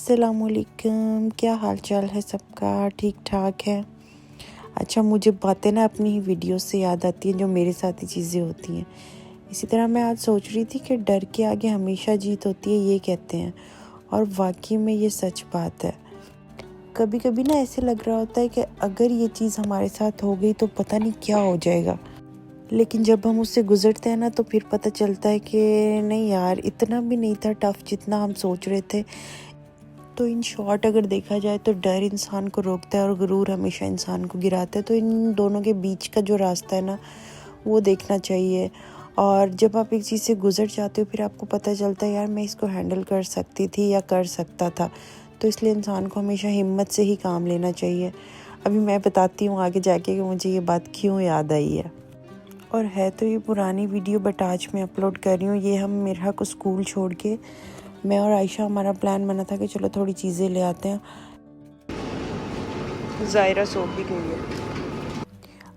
अस्सलामुअलैकुम, क्या हाल चाल है सबका? ठीक ठाक है। अच्छा, मुझे बातें ना अपनी ही वीडियो से याद आती हैं जो मेरे साथ ही चीज़ें होती हैं। इसी तरह मैं आज सोच रही थी कि डर के आगे हमेशा जीत होती है, ये कहते हैं, और वाकई में ये सच बात है। कभी कभी ना ऐसे लग रहा होता है कि अगर ये चीज़ हमारे साथ हो गई तो पता नहीं क्या हो जाएगा, लेकिन जब हम उससे गुजरते हैं ना तो फिर पता चलता है कि नहीं यार, इतना भी नहीं था टफ जितना हम सोच रहे थे। तो इन शॉर्ट अगर देखा जाए तो डर इंसान को रोकता है और गुरूर हमेशा इंसान को गिराता है। तो इन दोनों के बीच का जो रास्ता है ना, वो देखना चाहिए। और जब आप एक चीज़ से गुजर जाते हो फिर आपको पता चलता है यार मैं इसको हैंडल कर सकती थी या कर सकता था। तो इसलिए इंसान को हमेशा हिम्मत से ही काम लेना चाहिए। अभी मैं बताती हूँ आगे जाके कि मुझे ये बात क्यों याद आई है। और है तो ये पुरानी वीडियो, बट आज मैं अपलोड कर रही हूँ। ये हम मिरहा को स्कूल छोड़ के, मैं और आयशा, हमारा प्लान बना था कि चलो थोड़ी चीज़ें ले आते हैं। ज़ायरा सो भी गई है।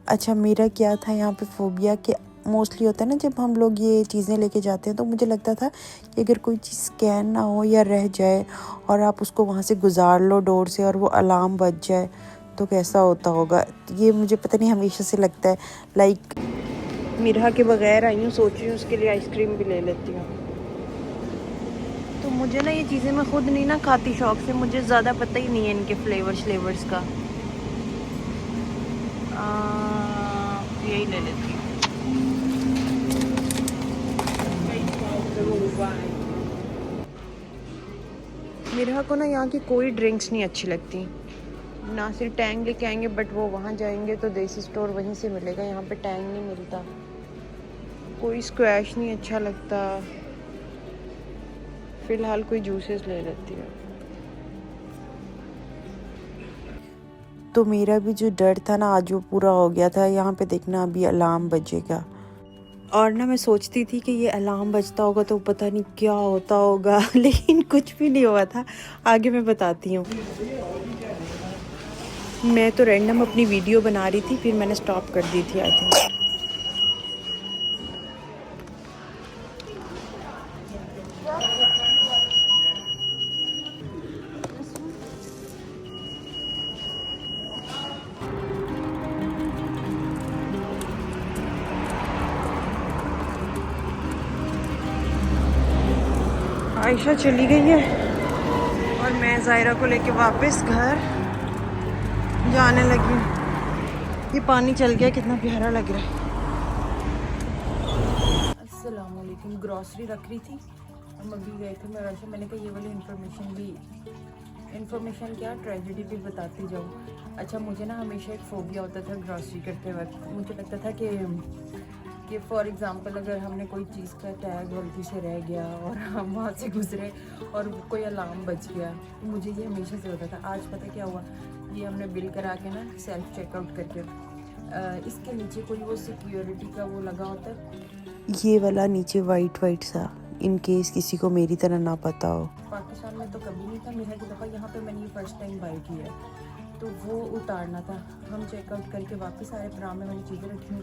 अच्छा, मेरा क्या था यहाँ पे फोबिया कि मोस्टली होता है ना जब हम लोग ये चीज़ें लेके जाते हैं, तो मुझे लगता था कि अगर कोई चीज़ स्कैन ना हो या रह जाए और आप उसको वहाँ से गुजार लो डोर से और वो अलार्म बज जाए तो कैसा होता होगा। ये मुझे पता नहीं हमेशा से लगता है। लाइक मिरहा के बगैर आई हूँ, सोच रही हूँ उसके लिए आइसक्रीम भी ले लेती हूँ। तो मुझे ना ये चीज़ें मैं खुद नहीं ना खाती शौक से, मुझे ज़्यादा पता ही नहीं है इनके फ्लेवर्स का। यही ले लेती हूँ। मेरा को ना यहाँ की कोई ड्रिंक्स नहीं अच्छी लगती। ना सिर्फ टैंग लेके आएंगे, बट वो वहाँ जाएंगे तो देसी स्टोर वहीं से मिलेगा, यहाँ पे टैंग नहीं मिलता। कोई स्क्वैश नहीं अच्छा लगता। फ़िलहाल कोई जूसेस ले लेती हूँ। तो मेरा भी जो डर था ना आज वो पूरा हो गया था। यहाँ पे देखना अभी अलार्म बजेगा, और ना मैं सोचती थी कि ये अलार्म बजता होगा तो पता नहीं क्या होता होगा लेकिन कुछ भी नहीं हुआ था। आगे मैं बताती हूँ। मैं तो रैंडम अपनी वीडियो बना रही थी, फिर मैंने स्टॉप कर दी थी आई थिंक। आयशा चली गई है और मैं ज़ायरा को लेके वापस घर जाने लगी हूँ। ये पानी चल गया, कितना प्यारा लग रहा है। अस्सलाम वालेकुम। ग्रॉसरी रख रही थी, हम अभी गए थे मैं वैसे, मैंने कहा ये वाली इन्फॉर्मेशन क्या ट्रेजेडी भी बताती जाऊँ। अच्छा, मुझे ना हमेशा एक फोबिया होता था ग्रॉसरी करते वक्त। मुझे लगता था कि फॉर एग्ज़ाम्पल अगर हमने कोई चीज़ का टैग गलती से रह गया और हम वहाँ से गुजरे और कोई अलार्म बज गया, तो मुझे ये हमेशा से होता था। आज पता क्या हुआ, ये हमने बिल करा के ना सेल्फ चेकआउट करके, इसके नीचे कोई वो सिक्योरिटी का वो लगा होता है, ये वाला नीचे वाइट सा, इन केस किसी को मेरी तरह ना पता हो। पाकिस्तान में तो कभी नहीं था, मेरा की दफ़ा यहाँ पे मैंने ये फर्स्ट टाइम बाई किया है, तो वो उतारना था। हम चेकआउट करके वापस आए, ड्राम में मैंने चीज़ें रखी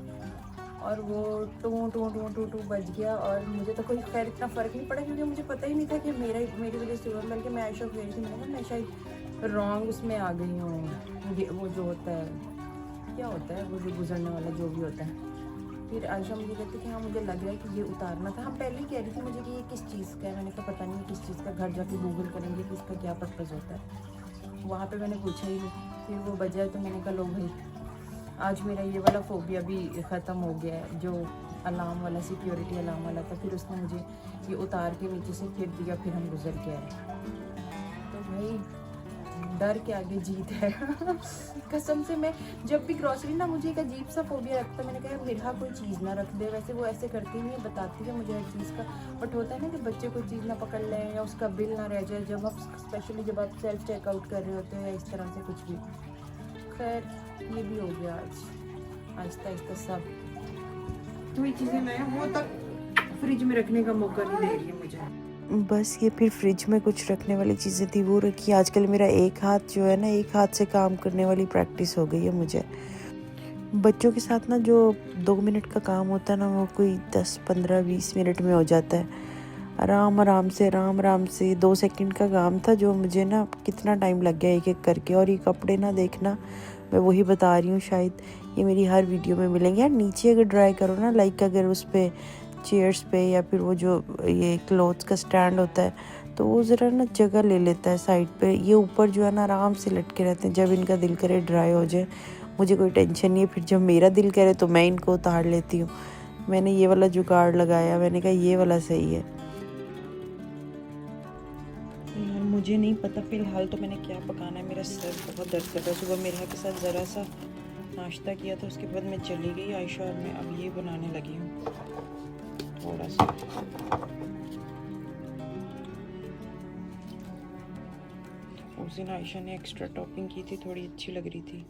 और वो टू टू टू टू टू बज गया। और मुझे तो कोई खैर इतना फ़र्क नहीं पड़ा क्योंकि मुझे पता ही नहीं था कि मेरी वजह से हुआ। बल्कि मैं आयशा कह रही थी, मैंने कहा मैं शायद रॉन्ग उसमें आ गई हूँ, वो जो होता है, क्या होता है वो जो गुजरने वाला जो भी होता है। फिर आयशा मुझे कहती कि हाँ मुझे लग रहा है कि ये उतारना था। हम पहले ही कह रही थी मुझे कि ये किस चीज़ का है। मैंने कहा पता नहीं किस चीज़ का, घर जाके गूगल करेंगे कि इसका क्या पर्पज़ होता है। वहाँ पे मैंने पूछा ही नहीं, फिर वो बजा है तो मैंने कहा लो भाई, आज मेरा ये वाला फोबिया भी ख़त्म हो गया है, जो अलार्म वाला, सिक्योरिटी अलार्म वाला था। फिर उसने मुझे ये उतार के नीचे से फिर दिया, फिर हम गुजर के आए। तो भाई डर के आगे जीत है कसम से। मैं जब भी ग्रॉसरी ना, मुझे एक अजीब सा फोबिया रखता है। मैंने कहा मेरा कोई चीज़ ना रख दे। वैसे वो ऐसे करती नहीं है, बताती है मुझे हर चीज़ का, बट होता है ना कि बच्चे कोई चीज़ ना पकड़ लें या उसका बिल ना रह जाए, जब आप स्पेशली जब आप सेल्फ चेकआउट कर रहे होते हैं या इस तरह से कुछ भी। खैर ये भी हो गया आज, आहिस्ता आहिस्ता सब। तो ये चीज़ें मैं वो तक फ्रिज में रखने का मौका नहीं दे रही है मुझे। बस ये फिर फ्रिज में कुछ रखने वाली चीज़ें थी वो रखी। आजकल मेरा एक हाथ जो है ना, एक हाथ से काम करने वाली प्रैक्टिस हो गई है मुझे। बच्चों के साथ ना जो 2 मिनट का काम होता है ना, वो कोई 10 15 20 मिनट में हो जाता है। आराम आराम से 2 सेकंड का काम था, जो मुझे ना कितना टाइम लग गया एक एक करके। और ये कपड़े ना देखना, मैं वही बता रही हूँ, शायद ये मेरी हर वीडियो में मिलेंगे यार। नीचे अगर ड्राई करो ना, लाइक अगर उस पर चेयर्स पे या फिर वो जो ये क्लोथ्स का स्टैंड होता है, तो वो ज़रा ना जगह ले लेता है साइड पे। ये ऊपर जो है ना आराम से लटके रहते हैं, जब इनका दिल करे ड्राई हो जाए मुझे कोई टेंशन नहीं है। फिर जब मेरा दिल करे तो मैं इनको उतार लेती हूँ। मैंने ये वाला जुगाड़ लगाया, मैंने कहा ये वाला सही है। यार मुझे नहीं पता फ़िलहाल तो मैंने क्या पकाना है, मेरा सर बहुत दर्द कर रहा है। सुबह मेरा के साथ ज़रा सा नाश्ता किया था, उसके बाद मैं चली गई आयशा और मैं अब ये बनाने लगी हूँ थोड़ा सा। उस दिन आयशा ने एक्स्ट्रा टॉपिंग की थी, थोड़ी अच्छी लग रही थी,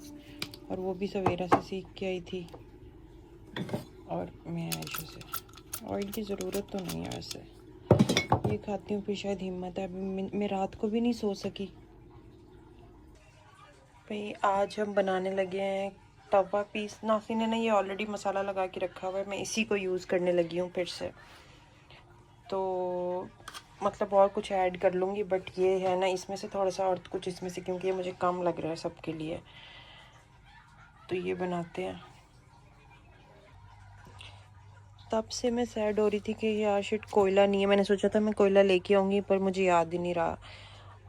और वो भी सवेरा से सीख के आई थी। और मैं आयशा से ऑयल की ज़रूरत तो नहीं है वैसे, ये खाती हूँ फिर शायद हिम्मत है। अभी मैं रात को भी नहीं सो सकी। भाई आज हम बनाने लगे हैं तवा पीस। नाफी ने ना ये ऑलरेडी मसाला लगा के रखा हुआ है, मैं इसी को यूज़ करने लगी हूँ फिर से। तो मतलब और कुछ ऐड कर लूँगी, बट ये है ना इसमें से थोड़ा सा और कुछ इसमें से, क्योंकि ये मुझे कम लग रहा है सबके लिए। तो ये बनाते हैं। तब से मैं सैड हो रही थी कि यार शिट कोयला नहीं है। मैंने सोचा था मैं कोयला लेके आऊँगी, पर मुझे याद ही नहीं रहा।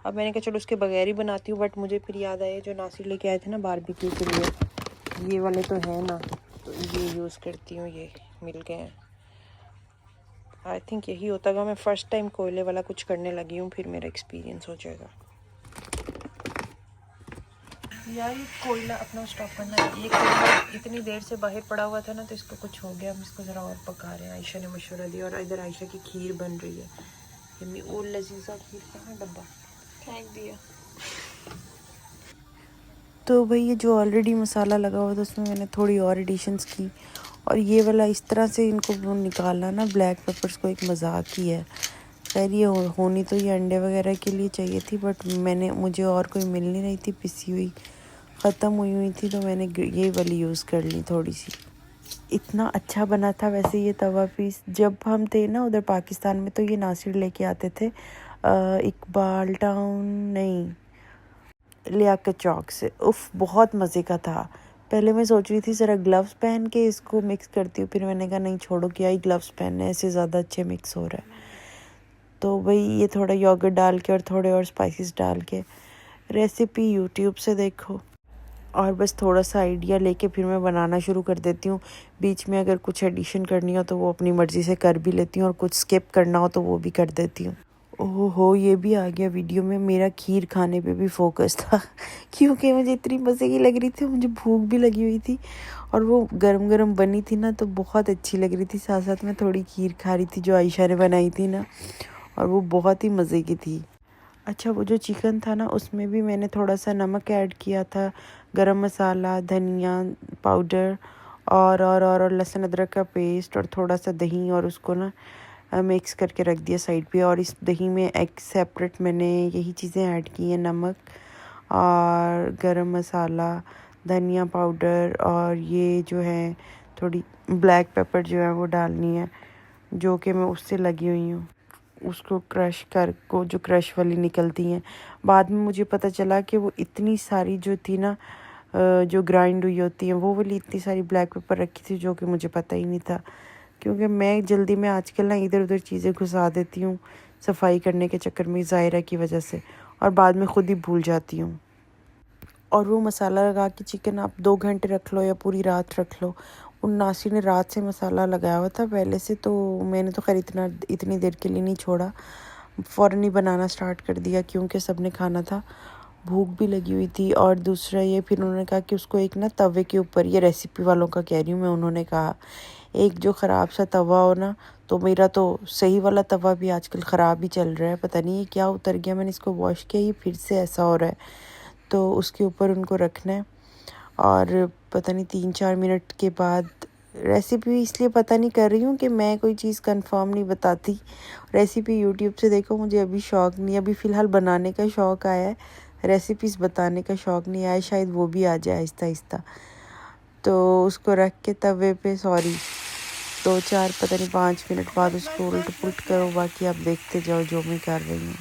अब मैंने कहा चलो उसके बगैर ही बनाती हूँ, बट मुझे फिर याद आया जो नासिर लेके आए थे ना बारबेक्यू के लिए, ये वाले तो है ना, तो ये यूज़ करती हूँ। ये मिल गए हैं, आई थिंक यही होता है। मैं फ़र्स्ट टाइम कोयले वाला कुछ करने लगी हूँ, फिर मेरा एक्सपीरियंस हो जाएगा। यार ये कोयला अपना स्टॉप करना है। ये कोयला इतनी देर से बाहर पड़ा हुआ था ना, तो इसको कुछ हो गया। हम इसको ज़रा और पका रहे हैं। आयशा ने मशवरा दिया, और इधर आयशा की खीर बन रही है। यम्मी ओ लजीज़ा खीर कहाँ डब्बा फेंक दिया। तो भाई ये जो ऑलरेडी मसाला लगा हुआ था उसमें मैंने थोड़ी और एडिशंस की, और ये वाला इस तरह से इनको निकालना ना ब्लैक पेपर्स को एक मजाक ही है। खैर ये होनी तो ये अंडे वगैरह के लिए चाहिए थी, बट मुझे और कोई मिल नहीं रही थी, पिसी हुई ख़त्म हुई थी, तो मैंने ये वाली यूज़ कर ली थोड़ी सी। इतना अच्छा बना था वैसे ये तवा पीस। जब हम थे ना उधर पाकिस्तान में, तो ये नासिर लेके आते थे इकबाल टाउन नहीं, लियाकत चौक से। उफ बहुत मज़े का था। पहले मैं सोच रही थी ज़रा ग्लव्स पहन के इसको मिक्स करती हूँ, फिर मैंने कहा नहीं छोड़ो, क्या ही ग्लव्स पहनने, ऐसे ज़्यादा अच्छे मिक्स हो रहा है। तो भाई ये थोड़ा योगर्ट डाल के और थोड़े और स्पाइसेस डाल के, रेसिपी यूट्यूब से देखो और बस थोड़ा सा आइडिया लेके फिर मैं बनाना शुरू कर देती हूँ। बीच में अगर कुछ एडिशन करनी हो तो वो अपनी मर्ज़ी से कर भी लेती हूँ, और कुछ स्किप करना हो तो वो भी कर देती हूँ। ओहो ये भी आ गया वीडियो में। मेरा खीर खाने पे भी फोकस था क्योंकि मुझे इतनी मज़े की लग रही थी, मुझे भूख भी लगी हुई थी, और वो गरम गरम बनी थी ना, तो बहुत अच्छी लग रही थी। साथ साथ में थोड़ी खीर खा रही थी जो आयशा ने बनाई थी ना, और वो बहुत ही मज़े की थी। अच्छा वो जो चिकन था ना, उसमें भी मैंने थोड़ा सा नमक ऐड किया था, गरम मसाला, धनिया पाउडर, और लहसुन अदरक का पेस्ट, और थोड़ा सा दही, और उसको ना मिक्स करके रख दिया साइड पे। और इस दही में एक सेपरेट मैंने यही चीज़ें ऐड की हैं, नमक और गरम मसाला, धनिया पाउडर, और ये जो है थोड़ी ब्लैक पेपर जो है वो डालनी है, जो कि मैं उससे लगी हुई हूँ। उसको क्रश कर को जो क्रश वाली निकलती हैं, बाद में मुझे पता चला कि वो इतनी सारी जो थी ना जो ग्राइंड हुई होती हैं, वो वाली इतनी सारी ब्लैक पेपर रखी थी, जो कि मुझे पता ही नहीं था। क्योंकि मैं जल्दी में आजकल ना इधर उधर चीज़ें घुसा देती हूँ सफाई करने के चक्कर में, ज़ायरा की वजह से, और बाद में ख़ुद ही भूल जाती हूँ। और वो मसाला लगा के चिकन आप 2 घंटे रख लो या पूरी रात रख लो। उन नासिर ने रात से मसाला लगाया हुआ था पहले से, तो मैंने तो खैर इतनी देर के लिए नहीं छोड़ा, फ़ौरन ही बनाना स्टार्ट कर दिया क्योंकि सब ने खाना था, भूख भी लगी हुई थी। और दूसरा ये फिर उन्होंने कहा कि उसको एक ना तवे के ऊपर, ये रेसिपी वालों का कह रही हूँ मैं, उन्होंने कहा एक जो ख़राब सा तवा हो ना, तो मेरा तो सही वाला तवा भी आजकल ख़राब ही चल रहा है, पता नहीं ये क्या उतर गया। मैंने इसको वॉश किया, ये फिर से ऐसा हो रहा है। तो उसके ऊपर उनको रखना है, और पता नहीं 3-4 मिनट के बाद, रेसिपी इसलिए पता नहीं कर रही हूँ कि मैं कोई चीज़ कंफर्म नहीं बताती। रेसिपी यूट्यूब से देखो, मुझे अभी शौक़ नहीं, अभी फ़िलहाल बनाने का शौक़ आया है, रेसिपीज़ बताने का शौक़ नहीं आया, शायद वो भी आ जाए आहिस्ता आहिस्ता। तो उसको रख के तवे पे, सॉरी 2-4 पता नहीं 5 मिनट बाद उसको उलट पुलट करो, बाकी आप देखते जाओ जो मैं कर रही हूँ।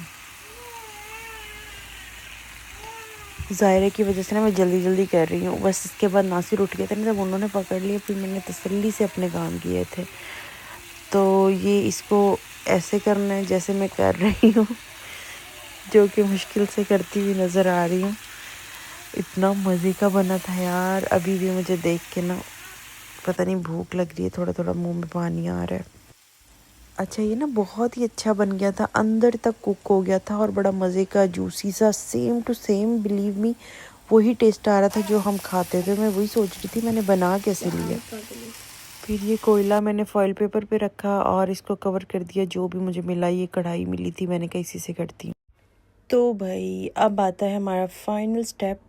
ज़ायरा की वजह से ना मैं जल्दी जल्दी कर रही हूँ बस। इसके बाद नासिर उठ गया था ना, तब उन्होंने पकड़ लिया, फिर मैंने तसल्ली से अपने काम किए थे। तो ये इसको ऐसे करना है जैसे मैं कर रही हूँ, जो कि मुश्किल से करती हुई नज़र आ रही हूँ। इतना मज़े का बना था यार, अभी भी मुझे देख के ना पता नहीं भूख लग रही है, थोड़ा थोड़ा मुंह में पानी आ रहा है। अच्छा ये ना बहुत ही अच्छा बन गया था, अंदर तक कुक हो गया था और बड़ा मज़े का जूसी सा, same to same, believe me वही टेस्ट आ रहा था जो हम खाते थे। मैं वही सोच रही थी मैंने बना कैसे लिया। फिर ये कोयला मैंने फॉइल पेपर पे रखा और इसको कवर कर दिया, जो भी मुझे मिला। ये कढ़ाई मिली थी, मैंने कहा इसी से करती हूँ। तो भाई अब आता है हमारा फाइनल स्टेप।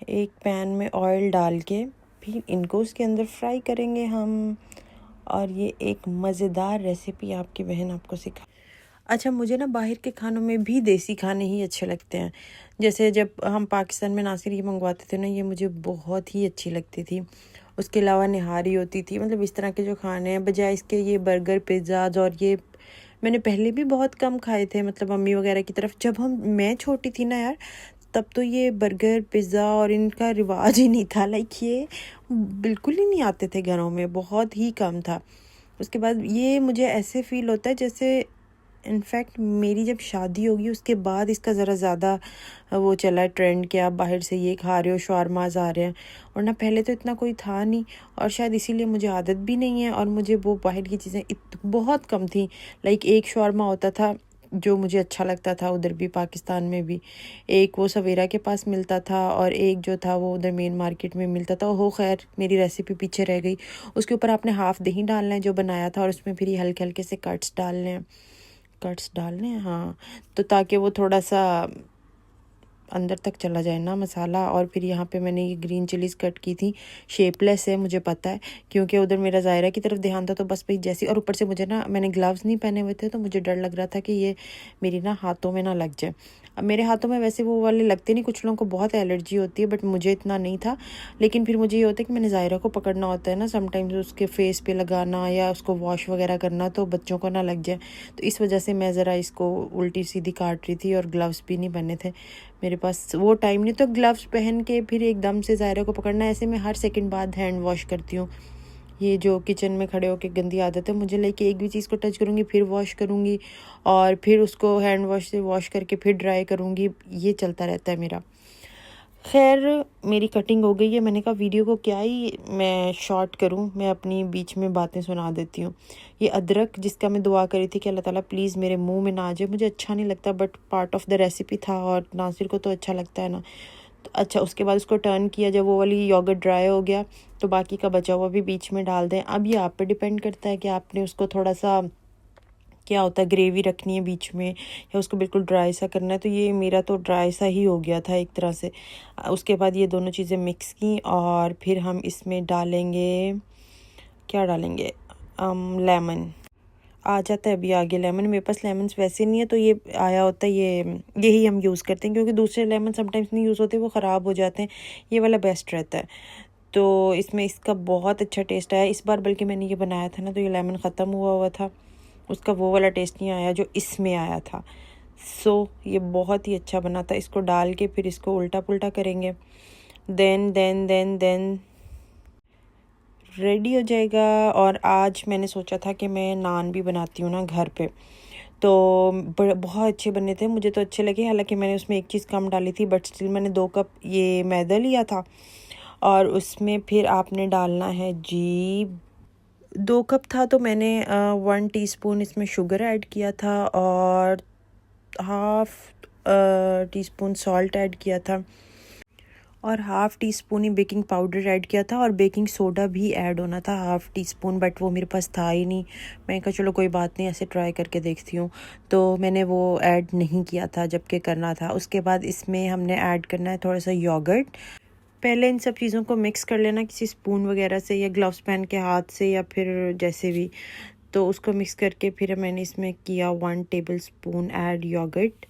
एक पैन में ऑयल डाल के फिर इनको उसके अंदर फ्राई करेंगे हम। और ये एक मज़ेदार रेसिपी आपकी बहन आपको सिखा। अच्छा मुझे ना बाहर के खानों में भी देसी खाने ही अच्छे लगते हैं। जैसे जब हम पाकिस्तान में नासिर ये मंगवाते थे ना, ये मुझे बहुत ही अच्छी लगती थी। उसके अलावा निहारी होती थी, मतलब इस तरह के जो खाने हैं, बजाय इसके ये बर्गर पिज़्ज़ाज। और ये मैंने पहले भी बहुत कम खाए थे, मतलब मम्मी वगैरह की तरफ जब मैं छोटी थी ना यार, तब तो ये बर्गर पिज़्ज़ा और इनका रिवाज ही नहीं था। लाइक ये बिल्कुल ही नहीं आते थे घरों में, बहुत ही कम था। उसके बाद ये मुझे ऐसे फ़ील होता है जैसे इनफैक्ट मेरी जब शादी होगी उसके बाद इसका ज़रा ज़्यादा वो चला है ट्रेंड कि आप बाहर से ये खा रहे हो, शवारमाज आ रहे हैं। और ना पहले तो इतना कोई था नहीं, और शायद इसीलिए मुझे आदत भी नहीं है, और मुझे वो बाहर की चीज़ें बहुत कम थी। लाइक एक शवारमा होता था जो मुझे अच्छा लगता था, उधर भी पाकिस्तान में भी। एक वो सवेरा के पास मिलता था और एक जो था वो उधर मेन मार्केट में मिलता था। हो खैर मेरी रेसिपी पीछे रह गई। उसके ऊपर आपने हाफ़ दही डालना है जो बनाया था, और उसमें फिर ये हल्के हल्के से कट्स डालने हैं हाँ, तो ताकि वो थोड़ा सा अंदर तक चला जाए ना मसाला। और फिर यहाँ पे मैंने ये ग्रीन चिलीज़ कट की थी, शेपलेस है मुझे पता है, क्योंकि उधर मेरा ज़ायरा की तरफ ध्यान था, तो बस भाई जैसी। और ऊपर से मुझे ना, मैंने ग्लव्स नहीं पहने हुए थे, तो मुझे डर लग रहा था कि ये मेरी ना हाथों में ना लग जाए। अब मेरे हाथों में वैसे वो वाले लगते नहीं, कुछ लोगों को बहुत एलर्जी होती है, बट मुझे इतना नहीं था। लेकिन फिर मुझे ये होता है कि मैंने ज़ायरा को पकड़ना होता है ना समटाइम्स, उसके फेस पे लगाना या उसको वॉश वगैरह करना, तो बच्चों को ना लग जाए। तो इस वजह से मैं ज़रा इसको उल्टी सीधी काट रही थी, और ग्लव्स भी नहीं बने थे मेरे पास, वो टाइम नहीं। तो ग्लव्स पहन के फिर एकदम से ज़ायरा को पकड़ना, ऐसे मैं हर सेकंड बाद हैंड वॉश करती हूँ। ये जो किचन में खड़े होकर गंदी आदत है मुझे, लेके एक भी चीज़ को टच करूँगी फिर वॉश करूँगी, और फिर उसको हैंड वॉश से वॉश करके फिर ड्राई करूँगी, ये चलता रहता है मेरा। खैर मेरी कटिंग हो गई है, मैंने कहा वीडियो को क्या ही मैं शॉर्ट करूं, मैं अपनी बीच में बातें सुना देती हूँ। ये अदरक जिसका मैं दुआ करी थी कि अल्लाह ताला प्लीज़ मेरे मुंह में ना आ जाए, मुझे अच्छा नहीं लगता, but part of the recipe था और नासिर को तो अच्छा लगता है ना। तो अच्छा उसके बाद उसको टर्न किया, जब वो वाली योगर्ट ड्राई हो गया तो बाकी का बचा हुआ भी बीच में डाल दें। अब ये आप पे डिपेंड करता है कि आपने उसको थोड़ा सा, क्या होता है, ग्रेवी रखनी है बीच में या उसको बिल्कुल ड्राई सा करना है। तो ये मेरा तो ड्राई सा ही हो गया था एक तरह से। उसके बाद ये दोनों चीज़ें मिक्स की, और फिर हम इसमें डालेंगे, क्या डालेंगे, लेमन। आ जाता है अभी आगे लेमन, मेरे पास लेमन्स वैसे नहीं है, तो ये आया होता है, यही हम यूज़ करते हैं, क्योंकि दूसरे लेमन समटाइम्स नहीं यूज़ होते, वो ख़राब हो जाते हैं। ये वाला बेस्ट रहता है, तो इसमें इसका बहुत अच्छा टेस्ट आया इस बार। बल्कि मैंने ये बनाया था ना, तो ये लेमन ख़त्म हुआ था, उसका वो वाला टेस्ट नहीं आया जो इसमें आया था। ये बहुत ही अच्छा बना था। इसको डाल के फिर इसको उल्टा पुल्टा करेंगे, देन रेडी हो जाएगा। और आज मैंने सोचा था कि मैं नान भी बनाती हूँ ना घर पे, तो बहुत अच्छे बने थे, मुझे तो अच्छे लगे। हालांकि मैंने उसमें एक चीज़ कम डाली थी, बट स्टिल मैंने 2 कप ये मैदा लिया था, और उसमें फिर आपने डालना है जी, 2 कप था तो मैंने 1 टीस्पून इसमें शुगर ऐड किया था, और हाफ़ टीस्पून सॉल्ट ऐड किया था, और हाफ़ टी स्पून ही बेकिंग पाउडर ऐड किया था, और बेकिंग सोडा भी ऐड होना था हाफ़ टी स्पून, बट वो मेरे पास था ही नहीं। मैं कहा चलो कोई बात नहीं, ऐसे ट्राई करके देखती हूँ, तो मैंने वो ऐड नहीं किया था जबकि करना था। उसके बाद इसमें हमने ऐड करना है थोड़ा सा योगर्ट। पहले इन सब चीज़ों को मिक्स कर लेना किसी स्पून वगैरह से, या ग्लव्स पहन के हाथ से, या फिर जैसे भी। तो उसको मिक्स करके फिर मैंने इसमें किया 1 टेबल स्पून ऐड योगर्ट।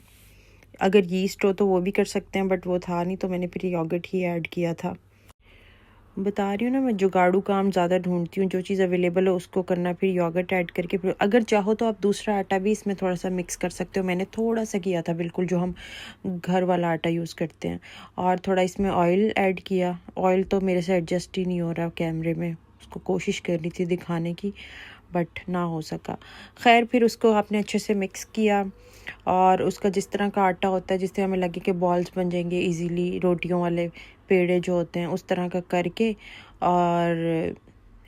अगर यीस्ट हो तो वो भी कर सकते हैं, बट वो था नहीं, तो मैंने फिर योगर्ट ही ऐड किया था। बता रही हूँ ना, मैं जुगाड़ू काम ज़्यादा ढूंढती हूँ, जो चीज़ अवेलेबल हो उसको करना, फिर योगर्ट ऐड करके, फिर अगर चाहो तो आप दूसरा आटा भी इसमें थोड़ा सा मिक्स कर सकते हो। मैंने थोड़ा सा किया था, बिल्कुल जो हम घर वाला आटा यूज़ करते हैं। और थोड़ा इसमें ऑयल ऐड किया। ऑयल तो मेरे से एडजस्ट ही नहीं हो रहा कैमरे में, उसको कोशिश कर रही थी दिखाने की बट ना हो सका। खैर फिर उसको आपने अच्छे से मिक्स किया और उसका जिस तरह का आटा होता है जिससे हमें लगे कि बॉल्स बन जाएंगे इजीली, रोटियों वाले पेड़े जो होते हैं उस तरह का करके और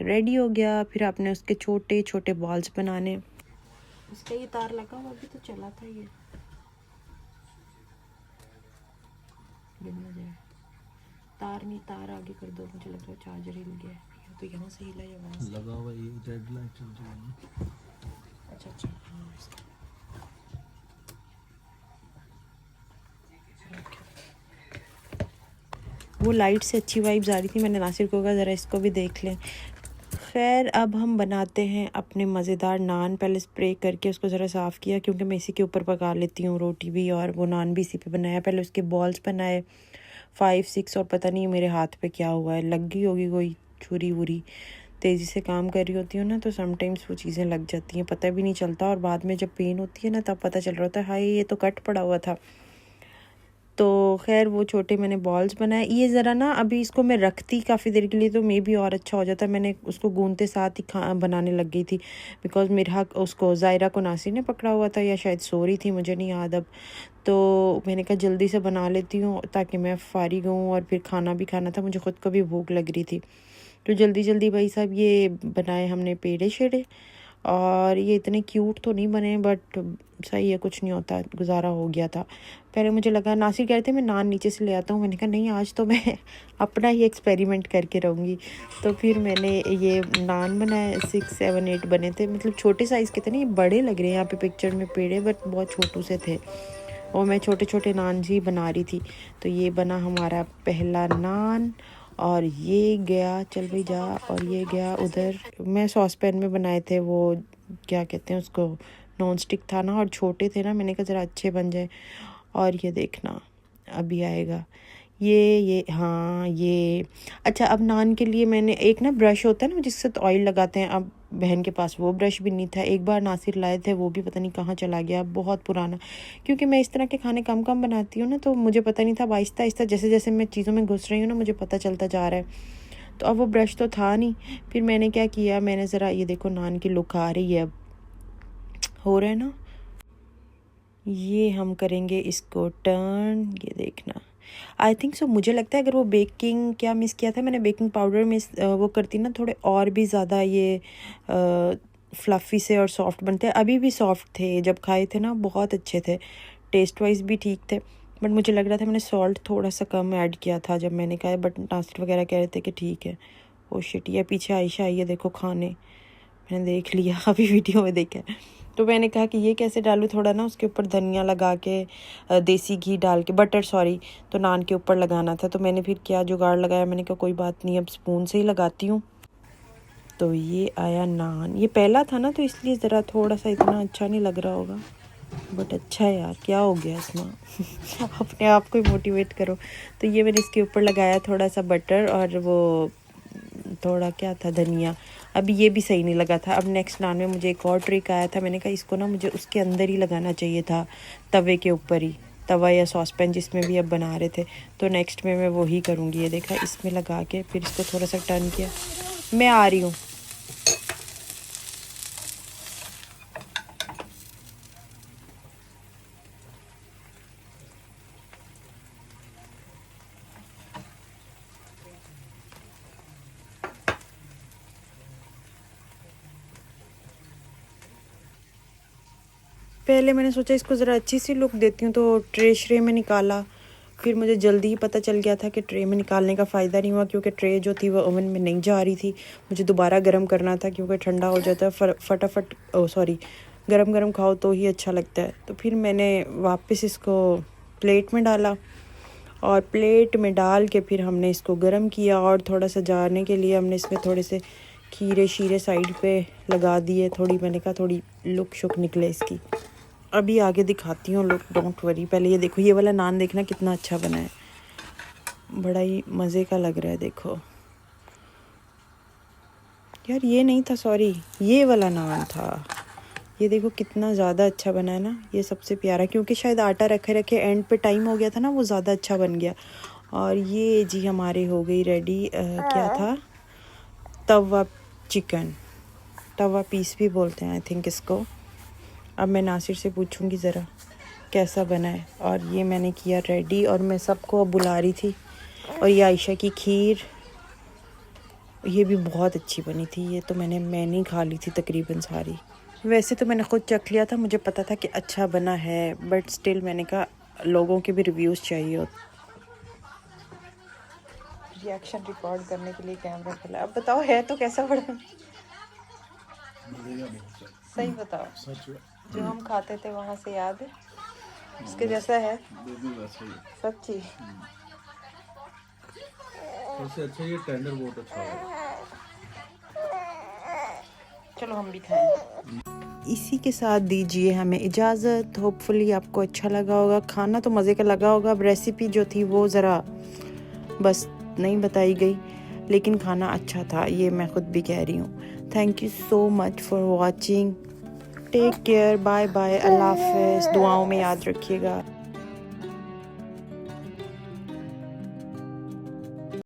रेडी हो गया। फिर आपने उसके छोटे छोटे बॉल्स बनाने। इसका ये तार लगा हुआ अभी तो चला था, ये गिर ना जाए। तार नहीं, तार आगे कर दो, मुझे लग रहा है चार्जर हिल गया है। तो यहाँ से हिला या वहाँ से लगा हुआ, ये रेड लाइट चल रही है ना। अच्छा अच्छा हाँ, इसका। वो लाइट से अच्छी वाइब्स आ रही थी। मैंने नासिर को कहा ज़रा इसको भी देख लें। खैर अब हम बनाते हैं अपने मज़ेदार नान। पहले स्प्रे करके उसको ज़रा साफ़ किया क्योंकि मैं इसी के ऊपर पका लेती हूँ रोटी भी, और वो नान भी इसी पे बनाया। पहले उसके बॉल्स बनाए 5-6, और पता नहीं मेरे हाथ पे क्या हुआ है, लग गई होगी कोई छुरी वुरी। तेज़ी से काम कर रही होती हूँ ना तो समटाइम्स वो चीज़ें लग जाती हैं, पता भी नहीं चलता, और बाद में जब पेन होती है ना तब पता चल रहा होता है हाय ये तो कट पड़ा हुआ था। तो खैर वो छोटे मैंने बॉल्स बनाए। ये ज़रा ना अभी इसको मैं रखती काफ़ी देर के लिए तो मे भी और अच्छा हो जाता। मैंने उसको गूंदते साथ ही बनाने लग गई थी बिकॉज़ मेरा उसको ज़ायरा को नासिर ने पकड़ा हुआ था या शायद सो रही थी, मुझे नहीं याद अब। तो मैंने कहा जल्दी से बना लेती हूँ ताकि मैं फारिग हूँ, और फिर खाना भी खाना था, मुझे ख़ुद को भी भूख लग रही थी। तो जल्दी जल्दी भाई साहब ये बनाए हमने पेड़े शेड़े, और ये इतने क्यूट तो नहीं बने बट सही है, कुछ नहीं होता, गुजारा हो गया था। पहले मुझे लगा, नासिर कह रहे थे मैं नान नीचे से ले आता हूँ, मैंने कहा नहीं आज तो मैं अपना ही एक्सपेरिमेंट करके रहूँगी। तो फिर मैंने ये नान बनाए, 6, 7, 8 बने थे, मतलब छोटे साइज़ के थे ना, ये बड़े लग रहे हैं यहाँ पे पिक्चर में पेड़े, बट बहुत छोटू से थे, और मैं छोटे छोटे नान जी बना रही थी। तो ये बना हमारा पहला नान, और ये गया चल भाई जा, और ये गया उधर। मैं सॉस पैन में बनाए थे, वो क्या कहते हैं उसको, नॉन स्टिक था ना, और छोटे थे ना, मैंने कहा ज़रा अच्छे बन जाए। और ये देखना अभी आएगा ये हाँ ये। अच्छा अब नान के लिए मैंने एक ना ब्रश होता है ना जिससे तो ऑयल लगाते हैं, अब बहन के पास वो ब्रश भी नहीं था। एक बार नासिर लाए थे, वो भी पता नहीं कहाँ चला गया, बहुत पुराना। क्योंकि मैं इस तरह के खाने कम कम बनाती हूँ ना, तो मुझे पता नहीं था। अब आहिस्ता आहिस्ता जैसे जैसे मैं चीज़ों में घुस रही हूँ ना, मुझे पता चलता जा रहा है। तो अब वो ब्रश तो था नहीं, फिर मैंने क्या किया, मैंने ज़रा ये देखो नान की लुक आ रही है, अब हो रहा है ना। ये हम करेंगे इसको टर्न, ये देखना। आई थिंक सो, मुझे लगता है अगर वो बेकिंग क्या मिस किया था मैंने, बेकिंग पाउडर मिस वो करती ना, थोड़े और भी ज़्यादा ये फ्लफ़ी से और सॉफ्ट बनते हैं। अभी भी सॉफ्ट थे, जब खाए थे ना बहुत अच्छे थे, टेस्ट वाइज भी ठीक थे, बट मुझे लग रहा था मैंने सॉल्ट थोड़ा सा कम ऐड किया था जब मैंने खाया। बट नासिर वगैरह कह रहे थे कि ठीक है। ओ शिट, ये पीछे आयशा आई है देखो खाने, मैंने देख लिया अभी वीडियो में देखा। तो मैंने कहा कि ये कैसे डालूँ, थोड़ा ना उसके ऊपर धनिया लगा के, देसी घी डाल के, बटर सॉरी, तो नान के ऊपर लगाना था। तो मैंने फिर क्या जुगाड़ लगाया, मैंने कहा कोई बात नहीं अब स्पून से ही लगाती हूँ। तो ये आया नान, ये पहला था ना तो इसलिए ज़रा थोड़ा सा इतना अच्छा नहीं लग रहा होगा, बट अच्छा है यार, क्या हो गया इसमें अपने आप को ही मोटिवेट करो। तो ये मैंने इसके ऊपर लगाया थोड़ा सा बटर, और वो थोड़ा क्या था, धनिया। अभी ये भी सही नहीं लगा था। अब नेक्स्ट नान में मुझे एक और ट्रिक आया था, मैंने कहा इसको ना मुझे उसके अंदर ही लगाना चाहिए था, तवे के ऊपर ही, तवा या सॉस पैन जिसमें भी अब बना रहे थे। तो नेक्स्ट में मैं वही करूँगी। ये देखा, इसमें लगा के फिर इसको थोड़ा सा टर्न किया। मैं आ रही हूँ। पहले मैंने सोचा इसको ज़रा अच्छी सी लुक देती हूँ, तो ट्रे में निकाला। फिर मुझे जल्दी ही पता चल गया था कि ट्रे में निकालने का फ़ायदा नहीं हुआ, क्योंकि ट्रे जो थी वो ओवन में नहीं जा रही थी। मुझे दोबारा गर्म करना था क्योंकि ठंडा हो जाता है फटाफट, सॉरी, गरम गरम खाओ तो ही अच्छा लगता है। तो फिर मैंने वापस इसको प्लेट में डाला, और प्लेट में डाल के फिर हमने इसको गर्म किया, और थोड़ा सा जाने के लिए हमने इसमें थोड़े से खीरे शीरे साइड पे लगा दिए। थोड़ी मैंने कहा थोड़ी लुक शुक निकले इसकी। अभी आगे दिखाती हूँ लुक, डोंट वरी। पहले ये देखो, ये वाला नान देखना कितना अच्छा बना है, बड़ा ही मज़े का लग रहा है। देखो यार ये नहीं था, सॉरी, ये वाला नान था। ये देखो कितना ज़्यादा अच्छा बना है ना, ये सबसे प्यारा, क्योंकि शायद आटा रखे रखे एंड पे टाइम हो गया था ना, वो ज़्यादा अच्छा बन गया। और ये जी हमारे हो गई रेडी, क्या था, तवा चिकन, तवा पीस भी बोलते हैं आई थिंक इसको। अब मैं नासिर से पूछूंगी ज़रा कैसा बना है। और ये मैंने किया रेडी और मैं सबको अब बुला रही थी। और ये आयशा की खीर, ये भी बहुत अच्छी बनी थी। ये तो मैंने ही खा ली थी तकरीबन सारी। वैसे तो मैंने ख़ुद चख लिया था, मुझे पता था कि अच्छा बना है, बट स्टिल मैंने कहा लोगों के भी रिव्यूज़ चाहिए होते। रिएक्शन रिकॉर्ड करने के लिए कैमरा खोला। अब बताओ है तो कैसा बना? सही बताओ, जो हम खाते थे वहाँ से याद है? उसके जैसा है सच्ची? सबसे अच्छा ये टेंडर बहुत अच्छा है। चलो हम भी खाएं। इसी के साथ दीजिए हमें इजाज़त। होपफुली आपको अच्छा लगा होगा। खाना तो मज़े का लगा होगा। अब रेसिपी जो थी वो ज़रा बस नहीं बताई गई, लेकिन खाना अच्छा था, ये मैं ख़ुद भी कह रही हूँ। Thank you so much for watching. Take care, bye bye, अल्लाह हाफ़िज़। दुआओं में याद रखिएगा।